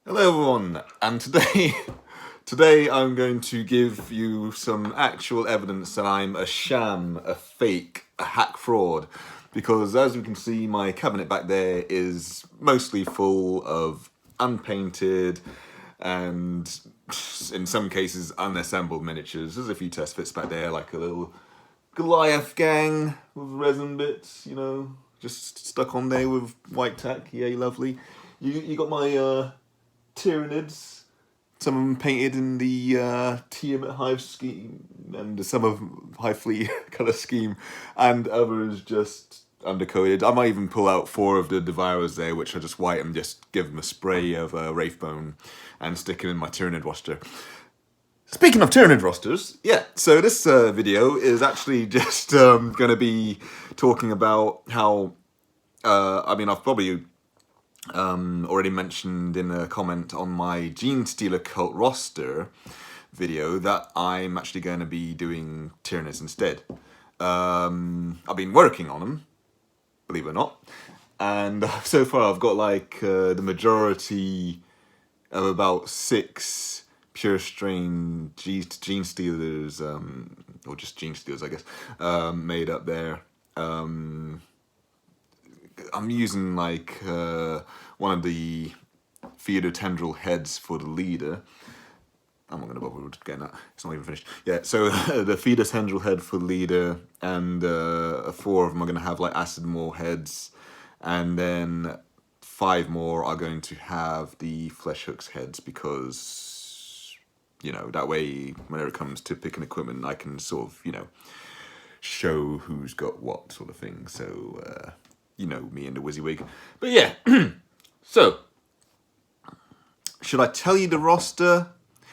Hello everyone, and today I'm going to give you some actual evidence that I'm a sham, a fake, a hack fraud, because as you can see my cabinet back there is mostly full of unpainted and in some cases unassembled miniatures. There's a few test fits back there, like a little Goliath gang with resin bits, just stuck on there with white tack. Yay, lovely. You got my Tyranids, some of them painted in the Tiamat Hive scheme, and some of Hive Fleet colour scheme, and others just undercoated. I might even pull out 4 of the Devourers there, which are just white, and just give them a spray of Wraithbone and stick it in my Tyranid roster. Speaking of Tyranid rosters, yeah, so this video is actually just going to be talking about how, I've probably already mentioned in a comment on my Gene Stealer Cult roster video that I'm actually going to be doing Tyranids instead. I've been working on them, believe it or not, and so far I've got like the majority of about 6 pure strain Gene Stealers, or just Gene Stealers I guess, made up there. I'm using like one of the Theodore Tendril heads for the leader. I'm not going to bother with getting that. It's not even finished. Yeah, so the Theodore Tendril head for the leader, and 4 of them are going to have like Acid Maw heads, and then 5 more are going to have the Flesh Hooks heads, because, that way whenever it comes to picking equipment, I can sort of, show who's got what sort of thing. So, me and the WYSIWYG. But yeah, so, should I tell you the roster?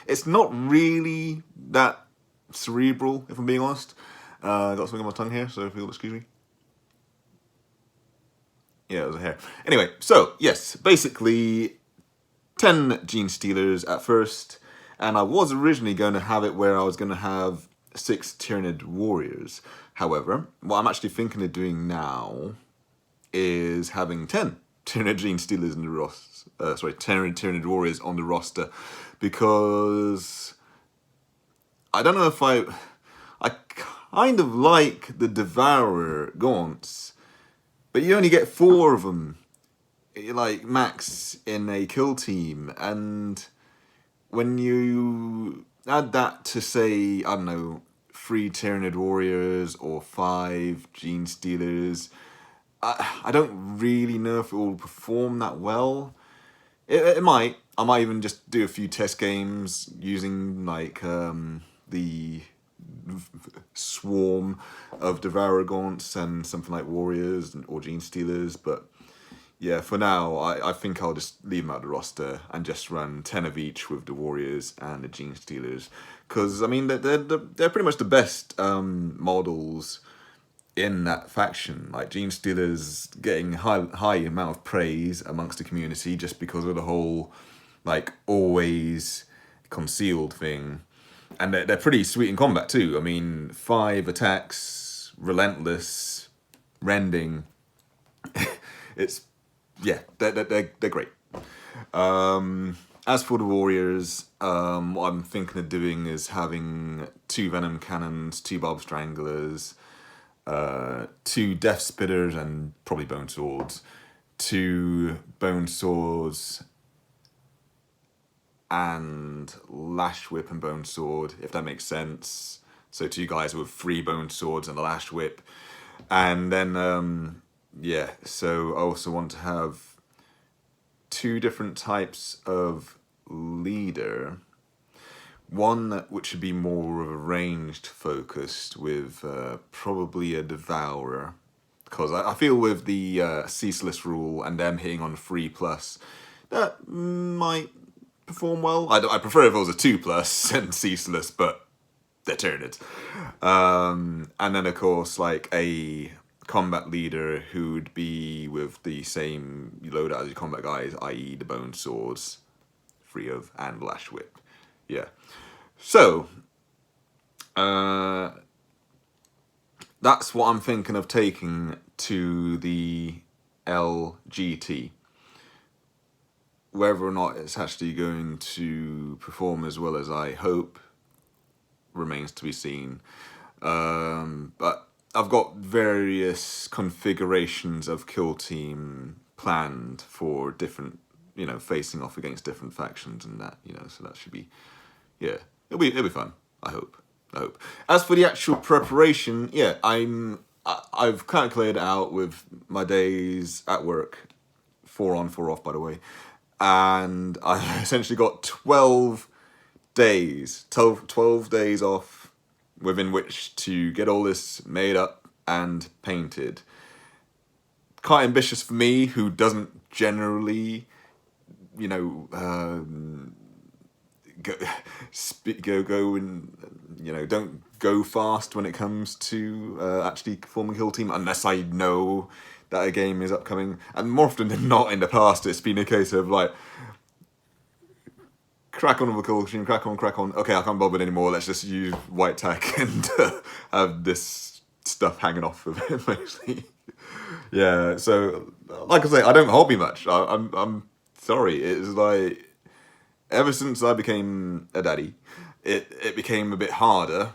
It's not really that cerebral, if I'm being honest. I got something on my tongue here, so if you'll excuse me. Yeah, it was a hair. Anyway, so, yes, basically 10 Gene Stealers at first, and I was originally going to have it where I was going to have 6 Tyranid Warriors. However, what I'm actually thinking of doing now is having 10 Tyranid Gene Stealers in the roster. Tyranid Warriors on the roster, because I don't know if I kind of like the Devourer Gaunts, but you only get 4 of them, like max, in a kill team, and when you add that to, say, I don't know, 3 Tyranid Warriors or 5 Gene Stealers, I don't really know if it will perform that well. It might. I might even just do a few test games using like the swarm of Devourer Gaunts and something like Warriors or Gene Stealers. But yeah, for now, I think I'll just leave them out of the roster and just run 10 of each with the Warriors and the Gene Stealers. Because, I mean, they're pretty much the best models in that faction. Like, Gene Stealers getting high amount of praise amongst the community just because of the whole, like, always concealed thing. And they're pretty sweet in combat too. I mean, 5 attacks, relentless, rending. It's, yeah, they're great. As for the Warriors, what I'm thinking of doing is having 2 Venom Cannons, 2 Barb Stranglers, 2 Death Spitters and probably Bone Swords, 2 Bone Swords and Lash Whip and Bone Sword, if that makes sense. So 2 guys with 3 Bone Swords and a Lash Whip. And then, yeah, so I also want to have 2 different types of leader. One which would be more of a ranged focused with probably a Devourer, because I feel with the Ceaseless rule and them hitting on 3+, that might perform well. I prefer if it was a 2+ and Ceaseless, but they're Tyranids. And then of course like a combat leader who would be with the same loadout as your combat guys, i.e. the Bone Swords, 3 of, and Lash Whip. Yeah. So, that's what I'm thinking of taking to the LGT. whether or not it's actually going to perform as well as I hope remains to be seen. But I've got various configurations of kill team planned for different, facing off against different factions and that, so that should be, yeah, it'll be fun. I hope. As for the actual preparation, yeah, I've calculated it out with my days at work, 4 on, 4 off, by the way, and I've essentially got 12 days off within which to get all this made up and painted. Quite ambitious for me, who doesn't generally, go and don't go fast when it comes to actually forming a kill team unless I know that a game is upcoming. And more often than not, in the past, it's been a case of like, crack on with a kill team, crack on. Okay, I can't bother anymore. Let's just use white tack and have this stuff hanging off of it, basically. Yeah. So, like I say, I don't hobby much. I'm sorry. It's like, ever since I became a daddy, it became a bit harder.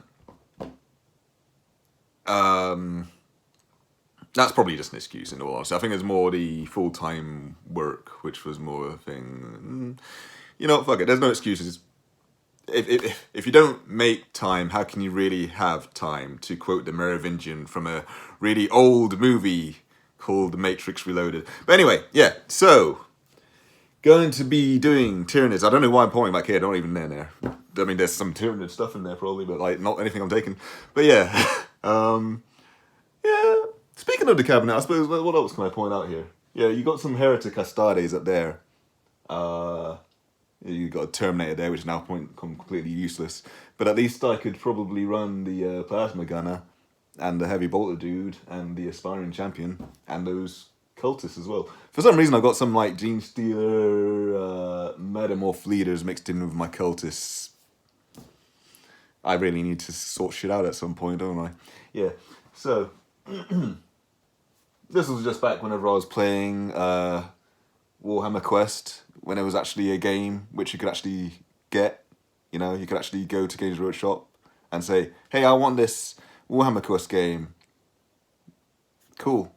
That's probably just an excuse, in all honesty. I think it's more the full-time work, which was more a thing. Fuck it. There's no excuses. If you don't make time, how can you really have time? To quote the Merovingian from a really old movie called The Matrix Reloaded. But anyway, yeah. So, going to be doing Tyranids. I don't know why I'm pointing back here. Don't even there. I mean, there's some Tyranid stuff in there probably, but like not anything I'm taking. But yeah, yeah. Speaking of the cabinet, I suppose what else can I point out here? Yeah, you got some Heretic Astartes up there. You got a Terminator there, which is now completely useless. But at least I could probably run the Plasma Gunner and the Heavy Bolter Dude and the Aspiring Champion and those cultists as well. For some reason, I've got some like Gene Stealer, Metamorph leaders mixed in with my cultists. I really need to sort shit out at some point, don't I? Yeah. So this was just back whenever I was playing Warhammer Quest, when it was actually a game which you could actually get. You could actually go to Games Workshop and say, hey, I want this Warhammer Quest game. Cool.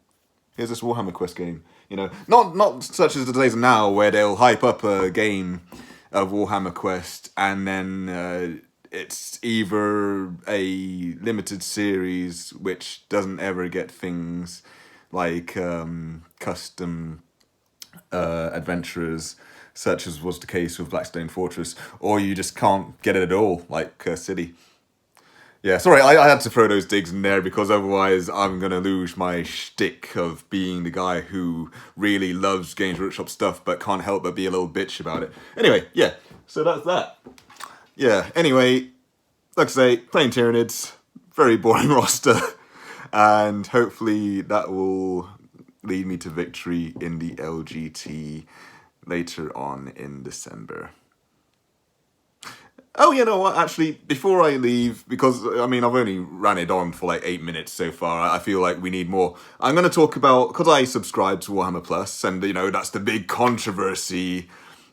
Here's this Warhammer Quest game. Not such as the days now where they'll hype up a game of Warhammer Quest and then it's either a limited series which doesn't ever get things like custom adventurers, such as was the case with Blackstone Fortress, or you just can't get it at all, like City. Yeah, sorry, I had to throw those digs in there because otherwise I'm going to lose my shtick of being the guy who really loves Games Workshop stuff but can't help but be a little bitch about it. Anyway, yeah, so that's that. Yeah, anyway, like I say, playing Tyranids, very boring roster, and hopefully that will lead me to victory in the LGT later on in December. Oh, you know what, actually, before I leave, because, I mean, I've only ran it on for like 8 minutes so far, I feel like we need more. I'm going to talk about, because I subscribe to Warhammer Plus, and, that's the big controversy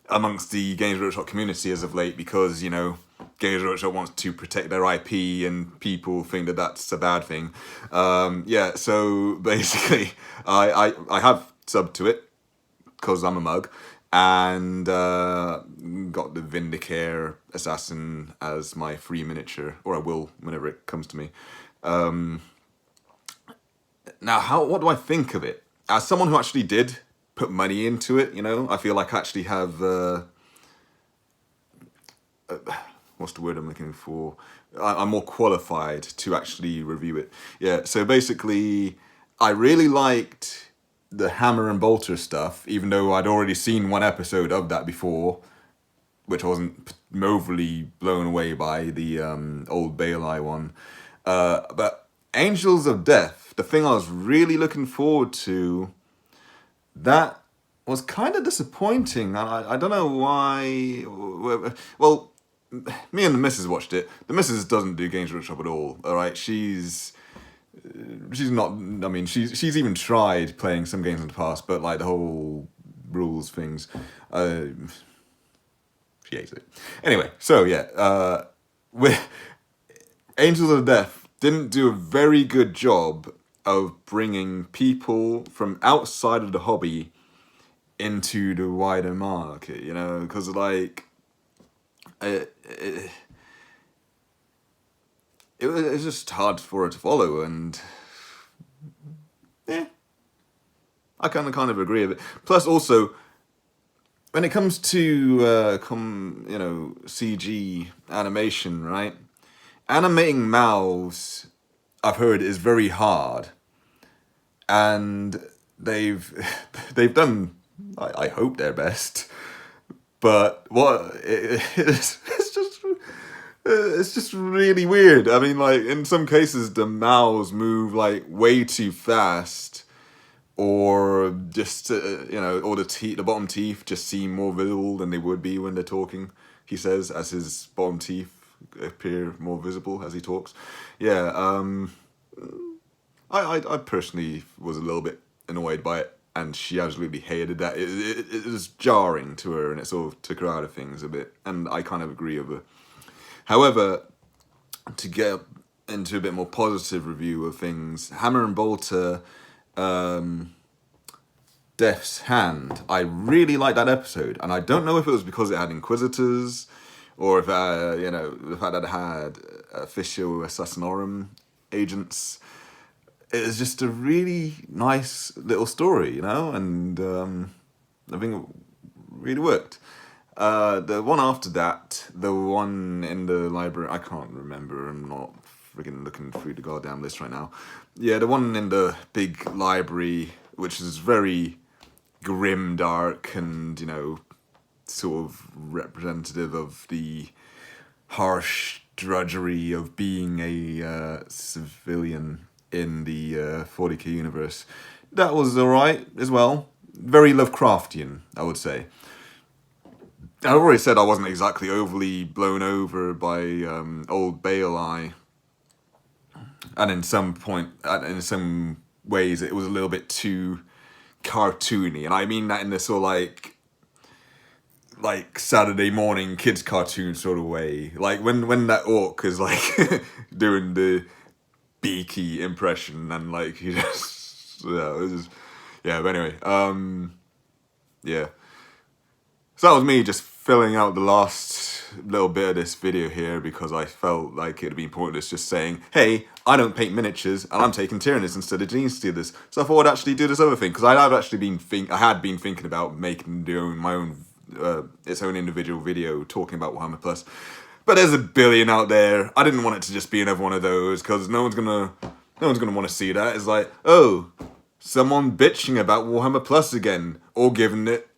amongst the Games Workshop community as of late, because, Games Workshop wants to protect their IP, and people think that that's a bad thing. Yeah, so basically, I have subbed to it, because I'm a mug, and got the Vindicare Assassin as my free miniature, or I will whenever it comes to me. Now, what do I think of it? As someone who actually did put money into it, I feel like I actually have, what's the word I'm looking for? I'm more qualified to actually review it. Yeah, so basically, I really liked the Hammer and Bolter stuff, even though I'd already seen one episode of that before, which I wasn't overly blown away by, the old Baelai one. But Angels of Death, the thing I was really looking forward to, that was kind of disappointing. I don't know why. Well, me and the missus watched it. The missus doesn't do Games Workshop at all, alright? She's not, I mean, she's even tried playing some games in the past, but like the whole rules things. She hates it. Anyway, so yeah, with Angels of Death didn't do a very good job of bringing people from outside of the hobby into the wider market, you know, because like it was just hard for her to follow, and yeah, I kind of agree with it. Plus, also, when it comes to CG animation, right? Animating mouths, I've heard, is very hard, and they've done. I hope their best, but it's just really weird. I mean, like, in some cases, the mouths move like way too fast, or just or the bottom teeth just seem more visible than they would be when they're talking. He says, as his bottom teeth appear more visible as he talks. Yeah, I personally was a little bit annoyed by it, and she absolutely hated that. It was jarring to her, and it sort of took her out of things a bit, and I kind of agree with her. However, to get into a bit more positive review of things, Hammer and Bolter, Death's Hand, I really liked that episode, and I don't know if it was because it had Inquisitors, or if the fact that it had official Assassinorum agents. It was just a really nice little story, you know, and I think it really worked. The one after that, the one in the library, I can't remember, I'm not friggin' looking through the goddamn list right now. Yeah, the one in the big library, which is very grim, dark, and, you know, sort of representative of the harsh drudgery of being a civilian in the 40k universe. That was alright as well. Very Lovecraftian, I would say. I've already said I wasn't exactly overly blown over by Old Baelai, and in some ways it was a little bit too cartoony, and I mean that in this sort of like Saturday morning kids cartoon sort of way. Like when that orc is like doing the beaky impression, and like he just but anyway, yeah. So that was me just filling out the last little bit of this video here, because I felt like it'd be pointless just saying, hey, I don't paint miniatures and I'm taking Tyranids instead of Gene Stealers. So I thought I'd actually do this other thing, because I had been thinking about making my own its own individual video talking about Warhammer Plus. But there's a billion out there. I didn't want it to just be another one of those, because no one's gonna want to see that. It's like, oh, someone bitching about Warhammer Plus again, or giving it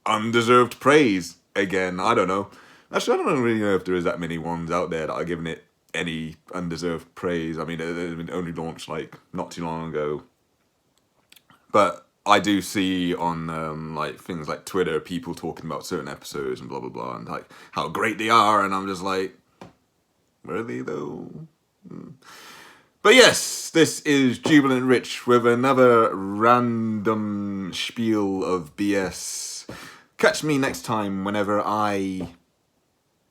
undeserved praise again. I don't know. Actually, I don't really know if there is that many ones out there that are giving it any undeserved praise. I mean, it only launched like not too long ago. But I do see on like things like Twitter, people talking about certain episodes and blah blah blah, and like how great they are, and I'm just like, really though? But yes, this is Jubilant Rich with another random spiel of BS. Catch me next time whenever I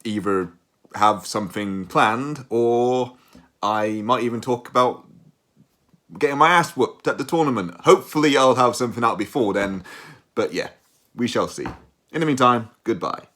either have something planned, or I might even talk about getting my ass whooped at the tournament. Hopefully I'll have something out before then, but yeah, we shall see. In the meantime, goodbye.